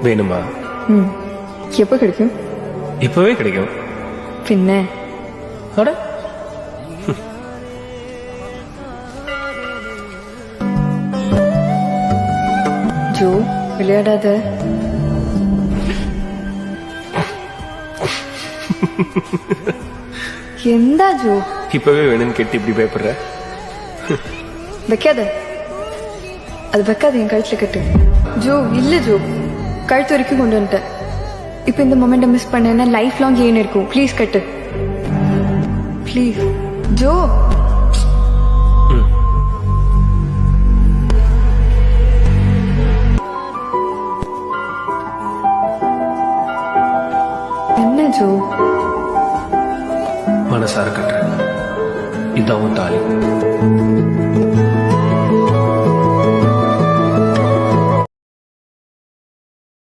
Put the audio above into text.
வேணுமா? எப்போ கிடைக்கும்? இப்பவே கிடைக்கும். பின்ன அட ஜோ, விளையாடாத. எந்தா ஜோ? இப்பவே வேணும்னு கேட்டு இப்படி பயப்படுற? வைக்காத, அது வைக்காத, என் கழுத்துல கட்டு. ஜோ இல்ல ஜோ, கழுத்து வரைக்கும் கொண்டு வந்துட்டேன். இப்ப இந்த மொமெண்ட்டை மிஸ் பண்ணேன்னா லைஃப் லாங் ஏன் இருக்கும். Please cut, please Joe. என்ன ஜோ? மனசார கட்டுறேன். இதான் உன் தாலி.